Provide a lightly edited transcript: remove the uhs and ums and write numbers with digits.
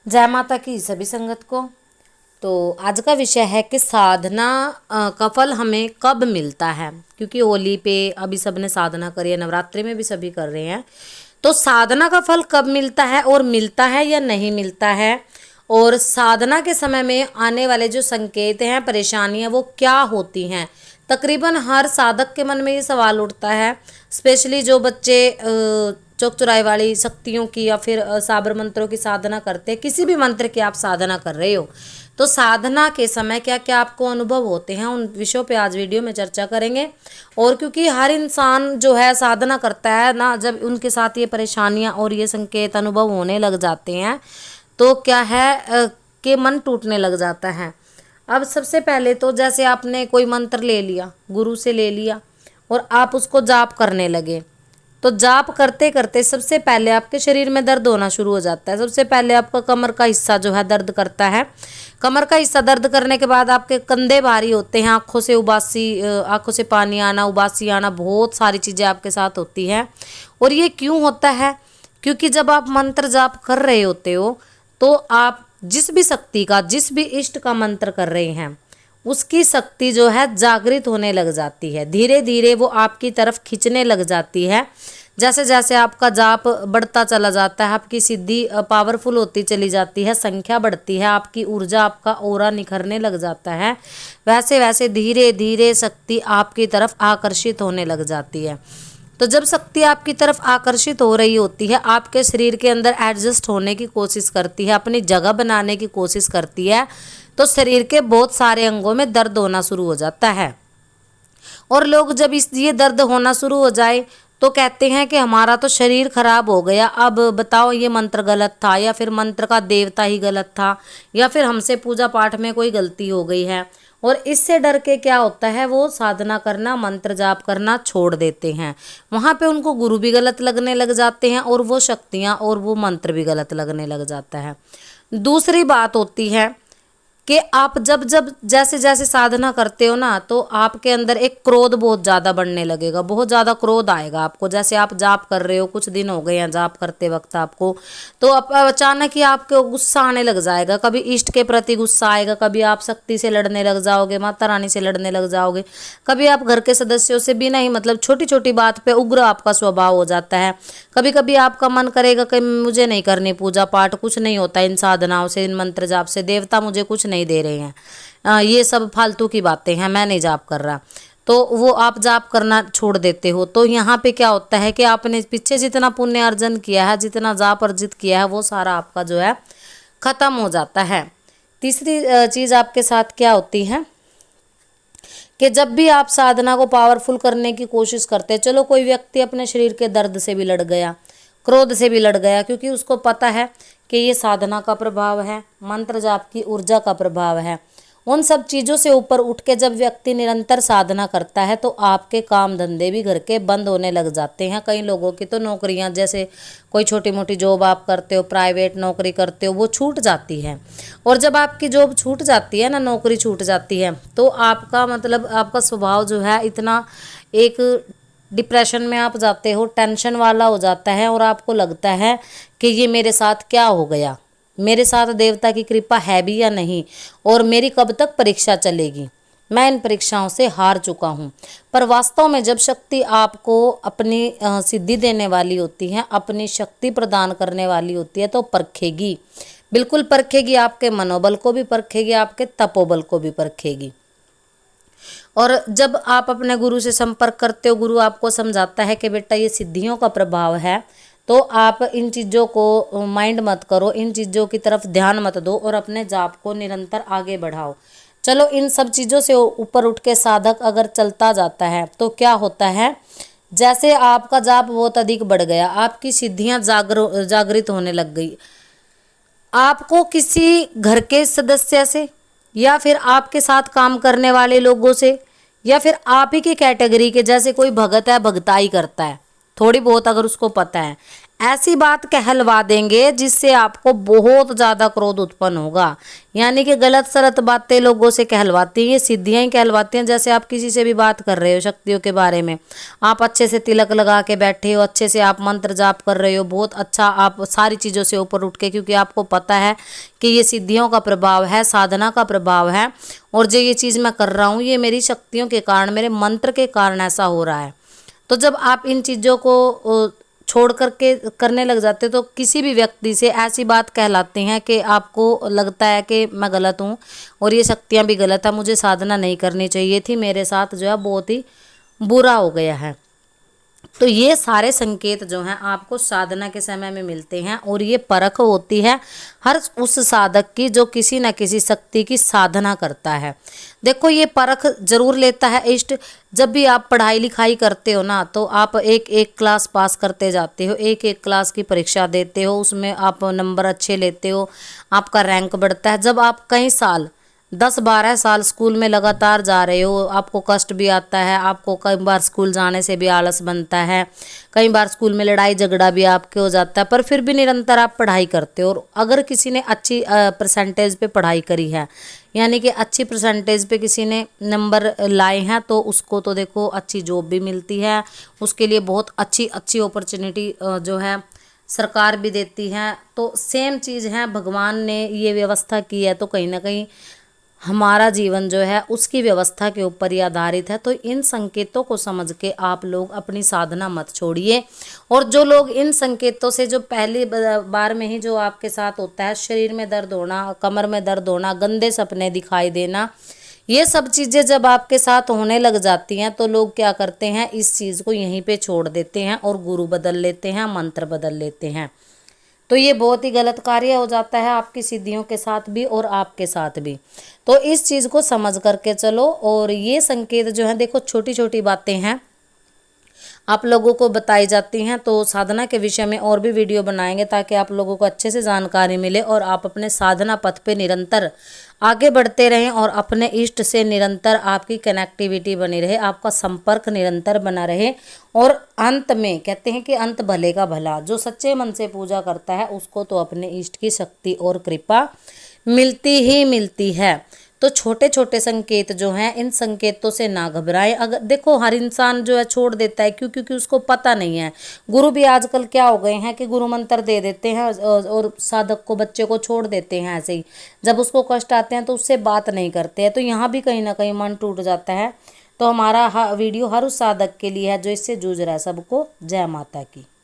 जय माता की सभी संगत को। तो आज का विषय है कि साधना का फल हमें कब मिलता है, क्योंकि होली पे अभी सबने साधना करी है, नवरात्रि में भी सभी कर रहे हैं। तो साधना का फल कब मिलता है और मिलता है या नहीं मिलता है, और साधना के समय में आने वाले जो संकेत हैं, परेशानियां, वो क्या होती हैं। तकरीबन हर साधक के मन में ये सवाल उठता है, स्पेशली जो बच्चे चौक चौराहे वाली शक्तियों की या फिर साबर मंत्रों की साधना करते हैं। किसी भी मंत्र की आप साधना कर रहे हो तो साधना के समय क्या क्या आपको अनुभव होते हैं, उन विषयों पे आज वीडियो में चर्चा करेंगे। और क्योंकि हर इंसान जो है साधना करता है ना, जब उनके साथ ये परेशानियां और ये संकेत अनुभव होने लग जाते हैं तो क्या है कि मन टूटने लग जाता है। अब सबसे पहले तो जैसे आपने कोई मंत्र ले लिया, गुरु से ले लिया, और आप उसको जाप करने लगे, तो जाप करते करते सबसे पहले आपके शरीर में दर्द होना शुरू हो जाता है। सबसे पहले आपका कमर का हिस्सा जो है दर्द करता है। कमर का हिस्सा दर्द करने के बाद आपके कंधे भारी होते हैं, आंखों से उबासी, आंखों से पानी आना, उबासी आना, बहुत सारी चीज़ें आपके साथ होती हैं। और ये क्यों होता है? क्योंकि जब आप मंत्र जाप कर रहे होते हो तो आप जिस भी शक्ति का, जिस भी इष्ट का मंत्र कर रहे हैं, उसकी शक्ति जो है जागृत होने लग जाती है। धीरे धीरे वो आपकी तरफ खींचने लग जाती है। जैसे जैसे आपका जाप बढ़ता चला जाता है, आपकी सिद्धि पावरफुल होती चली जाती है, संख्या बढ़ती है, आपकी ऊर्जा, आपका ऑरा निखरने लग जाता है, वैसे वैसे धीरे धीरे शक्ति आपकी तरफ आकर्षित होने लग जाती है। तो जब शक्ति आपकी तरफ आकर्षित हो रही होती है, आपके शरीर के अंदर एडजस्ट होने की कोशिश करती है, अपनी जगह बनाने की कोशिश करती है, तो शरीर के बहुत सारे अंगों में दर्द होना शुरू हो जाता है। और लोग जब ये दर्द होना शुरू हो जाए तो कहते हैं कि हमारा तो शरीर खराब हो गया, अब बताओ ये मंत्र गलत था, या फिर मंत्र का देवता ही गलत था, या फिर हमसे पूजा पाठ में कोई गलती हो गई है। और इससे डर के क्या होता है, वो साधना करना, मंत्र जाप करना छोड़ देते हैं। वहाँ पे उनको गुरु भी गलत लगने लग जाते हैं और वो शक्तियाँ और वो मंत्र भी गलत लगने लग जाता है। दूसरी बात होती है कि आप जब जब जैसे जैसे साधना करते हो ना, तो आपके अंदर एक क्रोध बहुत ज़्यादा बढ़ने लगेगा, बहुत ज़्यादा क्रोध आएगा आपको। जैसे आप जाप कर रहे हो, कुछ दिन हो गए हैं जाप करते वक्त आपको, तो अचानक ही आपको गुस्सा आने लग जाएगा। कभी इष्ट के प्रति गुस्सा आएगा, कभी आप शक्ति से लड़ने लग जाओगे, माता रानी से लड़ने लग जाओगे, कभी आप घर के सदस्यों से भी नहीं, मतलब छोटी छोटी बात पे उग्र आपका स्वभाव हो जाता है। कभी कभी आपका मन करेगा कि मुझे नहीं करनी पूजा पाठ, कुछ नहीं होता इन साधनाओं से, इन मंत्र जाप से, देवता मुझे कुछ नहीं दे रहे हैं, ये सब फालतू की बातें हैं, मैं नहीं जाप कर रहा। तो वो आप जाप करना छोड़ देते हो। तो यहाँ पे क्या होता है कि आपने पीछे जितना पुण्य अर्जन किया है, जितना जाप अर्जित किया है, वो सारा आपका जो है खत्म हो जाता है। तीसरी चीज़ आपके साथ क्या होती है कि जब भी आप साधना को पावरफुल करने की कोशिश करते हैं, चलो कोई व्यक्ति अपने शरीर के दर्द से भी लड़ गया, क्रोध से भी लड़ गया, क्योंकि उसको पता है कि ये साधना का प्रभाव है, मंत्र जाप की ऊर्जा का प्रभाव है। उन सब चीज़ों से ऊपर उठ के जब व्यक्ति निरंतर साधना करता है तो आपके काम धंधे भी घर के बंद होने लग जाते हैं। कई लोगों की तो नौकरियां, जैसे कोई छोटी मोटी जॉब आप करते हो, प्राइवेट नौकरी करते हो, वो छूट जाती है। और जब आपकी जॉब छूट जाती है ना, नौकरी छूट जाती है, तो आपका मतलब आपका स्वभाव जो है इतना एक डिप्रेशन में आप जाते हो, टेंशन वाला हो जाता है, और आपको लगता है कि ये मेरे साथ क्या हो गया, मेरे साथ देवता की कृपा है भी या नहीं, और मेरी कब तक परीक्षा चलेगी, मैं इन परीक्षाओं से हार चुका हूँ। पर वास्तव में जब शक्ति आपको अपनी सिद्धि देने वाली होती है, अपनी शक्ति प्रदान करने वाली होती है, तो परखेगी, बिल्कुल परखेगी, आपके मनोबल को भी परखेगी, आपके तपोबल को भी परखेगी। और जब आप अपने गुरु से संपर्क करते हो, गुरु आपको समझाता है कि बेटा ये सिद्धियों का प्रभाव है, तो आप इन चीज़ों को माइंड मत करो, इन चीज़ों की तरफ ध्यान मत दो, और अपने जाप को निरंतर आगे बढ़ाओ। चलो इन सब चीज़ों से ऊपर उठ के साधक अगर चलता जाता है तो क्या होता है, जैसे आपका जाप बहुत अधिक बढ़ गया, आपकी सिद्धियां जागृत होने लग गई, आपको किसी घर के सदस्य से या फिर आपके साथ काम करने वाले लोगों से या फिर आप ही की कैटेगरी के, जैसे कोई भगत है, भगताई करता है थोड़ी बहुत, अगर उसको पता है, ऐसी बात कहलवा देंगे जिससे आपको बहुत ज़्यादा क्रोध उत्पन्न होगा। यानी कि गलत सलत बातें लोगों से कहलवाती हैं, ये सिद्धियाँ ही कहलवाती हैं। जैसे आप किसी से भी बात कर रहे हो शक्तियों के बारे में, आप अच्छे से तिलक लगा के बैठे हो, अच्छे से आप मंत्र जाप कर रहे हो, बहुत अच्छा, आप सारी चीज़ों से ऊपर उठ के, क्योंकि आपको पता है कि ये सिद्धियों का प्रभाव है, साधना का प्रभाव है, और जो ये चीज़ मैं कर रहा हूँ ये मेरी शक्तियों के कारण, मेरे मंत्र के कारण ऐसा हो रहा है। तो जब आप इन चीज़ों को छोड़ करके करने लग जाते हो तो किसी भी व्यक्ति से ऐसी बात कहलाते हैं कि आपको लगता है कि मैं गलत हूँ और ये शक्तियाँ भी गलत है, मुझे साधना नहीं करनी चाहिए थी, मेरे साथ जो है बहुत ही बुरा हो गया है। तो ये सारे संकेत जो हैं आपको साधना के समय में मिलते हैं, और ये परख होती है हर उस साधक की जो किसी न किसी शक्ति की साधना करता है। देखो ये परख जरूर लेता है इष्ट। जब भी आप पढ़ाई लिखाई करते हो ना, तो आप एक एक क्लास पास करते जाते हो, एक एक क्लास की परीक्षा देते हो, उसमें आप नंबर अच्छे लेते हो, आपका रैंक बढ़ता है। जब आप कई साल 10-12 साल स्कूल में लगातार जा रहे हो, आपको कष्ट भी आता है, आपको कई बार स्कूल जाने से भी आलस बनता है, कई बार स्कूल में लड़ाई झगड़ा भी आपके हो जाता है, पर फिर भी निरंतर आप पढ़ाई करते हो। और अगर किसी ने अच्छी परसेंटेज पे पढ़ाई करी है, यानी कि अच्छी परसेंटेज पे किसी ने नंबर लाए हैं, तो उसको तो देखो अच्छी जॉब भी मिलती है, उसके लिए बहुत अच्छी अच्छी अपॉर्चुनिटी जो है सरकार भी देती है। तो सेम चीज़ है, भगवान ने ये व्यवस्था की है, तो कहीं ना कहीं हमारा जीवन जो है उसकी व्यवस्था के ऊपर ही आधारित है। तो इन संकेतों को समझ के आप लोग अपनी साधना मत छोड़िए। और जो लोग इन संकेतों से, जो पहली बार में ही जो आपके साथ होता है, शरीर में दर्द होना, कमर में दर्द होना, गंदे सपने दिखाई देना, ये सब चीज़ें जब आपके साथ होने लग जाती हैं, तो लोग क्या करते हैं, इस चीज़ को यहीं पे छोड़ देते हैं और गुरु बदल लेते हैं, मंत्र बदल लेते हैं। तो ये बहुत ही गलत कार्य हो जाता है आपकी सिद्धियों के साथ भी और आपके साथ भी। तो इस चीज़ को समझ करके चलो। और ये संकेत जो है, देखो छोटी छोटी बातें हैं, आप लोगों को बताई जाती हैं। तो साधना के विषय में और भी वीडियो बनाएंगे ताकि आप लोगों को अच्छे से जानकारी मिले और आप अपने साधना पथ पे निरंतर आगे बढ़ते रहें और अपने इष्ट से निरंतर आपकी कनेक्टिविटी बनी रहे, आपका संपर्क निरंतर बना रहे। और अंत में कहते हैं कि अंत भले का भला, जो सच्चे मन से पूजा करता है उसको तो अपने इष्ट की शक्ति और कृपा मिलती ही मिलती है। तो छोटे छोटे संकेत जो हैं, इन संकेतों से ना घबराएं। अगर देखो हर इंसान जो है छोड़ देता है, क्यों? क्योंकि उसको पता नहीं है। गुरु भी आजकल क्या हो गए हैं कि गुरु मंत्र दे देते हैं और साधक को, बच्चे को छोड़ देते हैं ऐसे ही। जब उसको कष्ट आते हैं तो उससे बात नहीं करते हैं। तो यहाँ भी कहीं ना कहीं मन टूट जाता है। तो हमारा वीडियो हर उस साधक के लिए है जो इससे जूझ रहा है। सबको जय माता की।